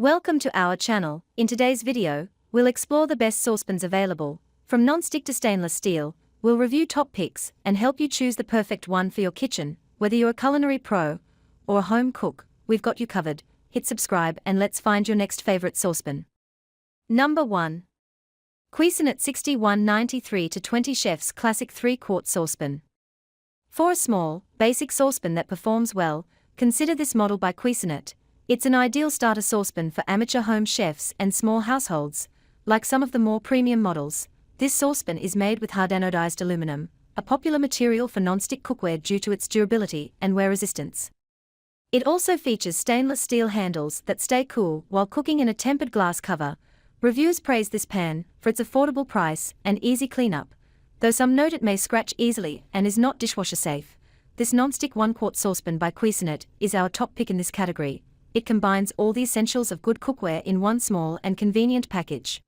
Welcome to our channel. In today's video, we'll explore the best saucepans available. From non-stick to stainless steel, we'll review top picks and help you choose the perfect one for your kitchen. Whether you're a culinary pro or a home cook, we've got you covered. Hit subscribe and let's find your next favorite saucepan. Number 1. Cuisinart 6193-20 Chef's Classic 3-quart saucepan. For a small, basic saucepan that performs well, consider this model by Cuisinart. It's an ideal starter saucepan for amateur home chefs and small households. Like some of the more premium models, this saucepan is made with hard anodized aluminum, a popular material for non-stick cookware due to its durability and wear resistance. It also features stainless steel handles that stay cool while cooking in a tempered glass cover. Reviewers praise this pan for its affordable price and easy cleanup, though some note it may scratch easily and is not dishwasher safe. This non-stick 1-quart saucepan by Cuisinart is our top pick in this category. It combines all the essentials of good cookware in one small and convenient package.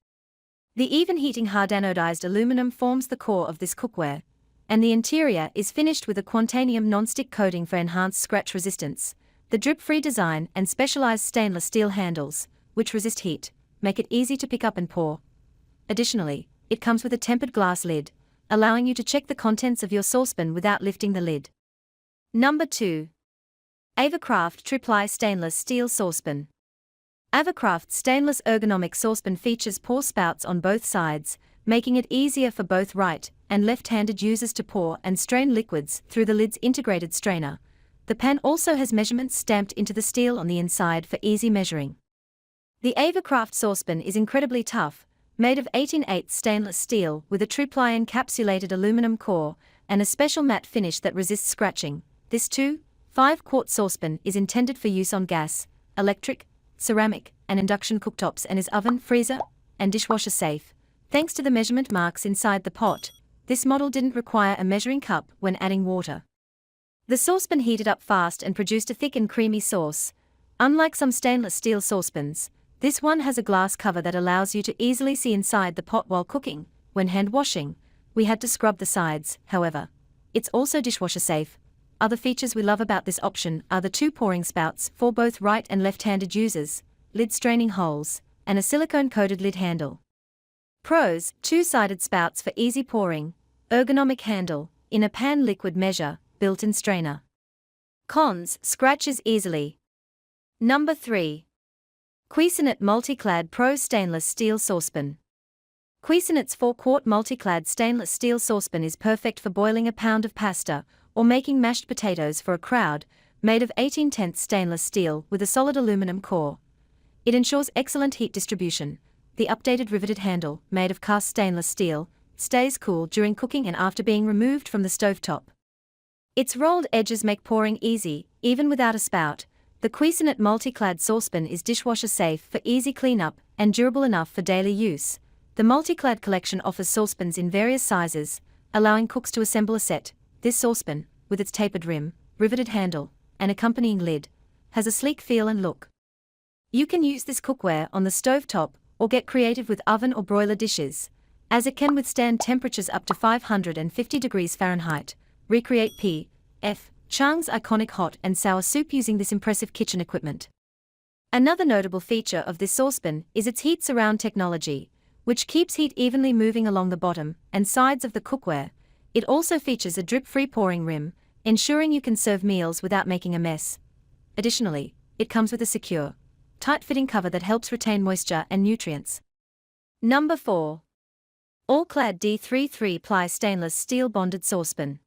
The even heating hard anodized aluminum forms the core of this cookware, and the interior is finished with a quantanium non-stick coating for enhanced scratch resistance. The drip-free design and specialized stainless steel handles, which resist heat, make it easy to pick up and pour. Additionally, it comes with a tempered glass lid, allowing you to check the contents of your saucepan without lifting the lid. Number 2. Avacraft Triply Stainless Steel Saucepan. Avacraft's stainless ergonomic saucepan features pour spouts on both sides, making it easier for both right and left-handed users to pour and strain liquids through the lid's integrated strainer. The pan also has measurements stamped into the steel on the inside for easy measuring. The Avacraft saucepan is incredibly tough, made of 18/8 stainless steel with a triply encapsulated aluminum core and a special matte finish that resists scratching. This 5-quart saucepan is intended for use on gas, electric, ceramic, and induction cooktops and is oven, freezer, and dishwasher safe. Thanks to the measurement marks inside the pot, this model didn't require a measuring cup when adding water. The saucepan heated up fast and produced a thick and creamy sauce. Unlike some stainless steel saucepans, this one has a glass cover that allows you to easily see inside the pot while cooking. When hand washing, we had to scrub the sides, however. It's also dishwasher safe. Other features we love about this option are the 2 pouring spouts for both right and left-handed users, lid straining holes, and a silicone-coated lid handle. Pros: 2-sided spouts for easy pouring, ergonomic handle, in a pan liquid measure, built-in strainer. Cons: scratches easily. Number 3. Cuisinart Multi-Clad Pro Stainless Steel Saucepan. Cuisinart's 4-quart multi-clad stainless steel saucepan is perfect for boiling a pound of pasta or making mashed potatoes for a crowd, made of 18/10 stainless steel with a solid aluminum core. It ensures excellent heat distribution. The updated riveted handle, made of cast stainless steel, stays cool during cooking and after being removed from the stovetop. Its rolled edges make pouring easy, even without a spout. The Cuisinart Multi-Clad saucepan is dishwasher safe for easy cleanup and durable enough for daily use. The Multi-Clad collection offers saucepans in various sizes, allowing cooks to assemble a set. This saucepan, with its tapered rim, riveted handle, and accompanying lid, has a sleek feel and look. You can use this cookware on the stovetop or get creative with oven or broiler dishes, as it can withstand temperatures up to 550 degrees Fahrenheit. Recreate P.F. Chang's iconic hot and sour soup using this impressive kitchen equipment. Another notable feature of this saucepan is its heat surround technology, which keeps heat evenly moving along the bottom and sides of the cookware. It also features a drip-free pouring rim, ensuring you can serve meals without making a mess. Additionally, it comes with a secure, tight-fitting cover that helps retain moisture and nutrients. Number 4. All-Clad D3 3-ply Stainless Steel Bonded Saucepan.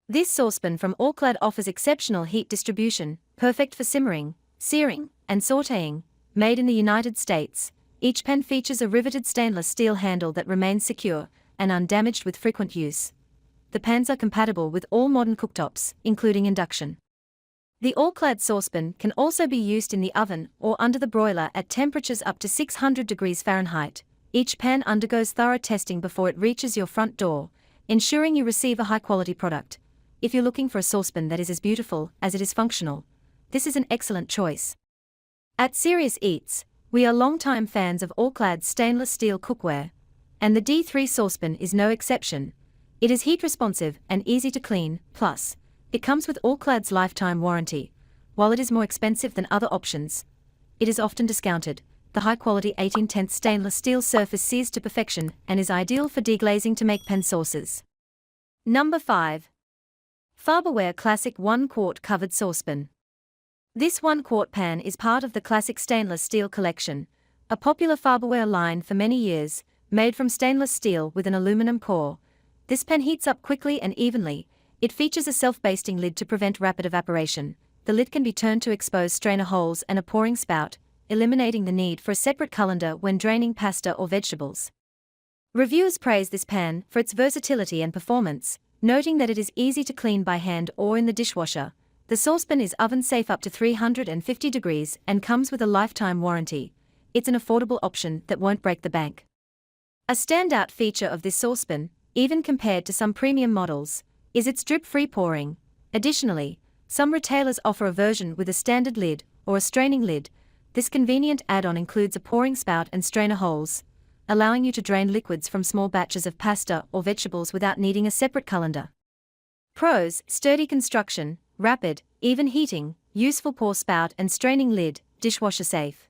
This saucepan from all-clad offers exceptional heat distribution, perfect for simmering, searing, and sautéing. Made in the United States, each pan features a riveted stainless steel handle that remains secure and undamaged with frequent use. The pans are compatible with all modern cooktops, including induction. The all-clad saucepan can also be used in the oven or under the broiler at temperatures up to 600 degrees Fahrenheit. Each pan undergoes thorough testing before it reaches your front door, ensuring you receive a high-quality product. If you're looking for a saucepan that is as beautiful as it is functional, this is an excellent choice. At Serious Eats, we are longtime fans of all-clad stainless steel cookware, and the D3 saucepan is no exception. It is heat-responsive and easy to clean, plus, it comes with all-clad's lifetime warranty. While it is more expensive than other options, it is often discounted. The high-quality 18/10 stainless steel surface sears to perfection and is ideal for deglazing to make pan sauces. Number 5. Farberware Classic 1 Quart Covered Saucepan. This 1 quart pan is part of the classic stainless steel collection, a popular Farberware line for many years, made from stainless steel with an aluminum core. This pan heats up quickly and evenly. It features a self-basting lid to prevent rapid evaporation. The lid can be turned to expose strainer holes and a pouring spout, eliminating the need for a separate colander when draining pasta or vegetables. Reviewers praise this pan for its versatility and performance, noting that it is easy to clean by hand or in the dishwasher. The saucepan is oven-safe up to 350 degrees and comes with a lifetime warranty. It's an affordable option that won't break the bank. A standout feature of this saucepan, even compared to some premium models, is its drip-free pouring. Additionally, some retailers offer a version with a standard lid or a straining lid. This convenient add-on includes a pouring spout and strainer holes, allowing you to drain liquids from small batches of pasta or vegetables without needing a separate colander. Pros: sturdy construction, rapid, even heating, useful pour spout and straining lid, dishwasher safe.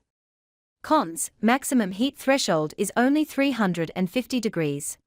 Cons: maximum heat threshold is only 350 degrees.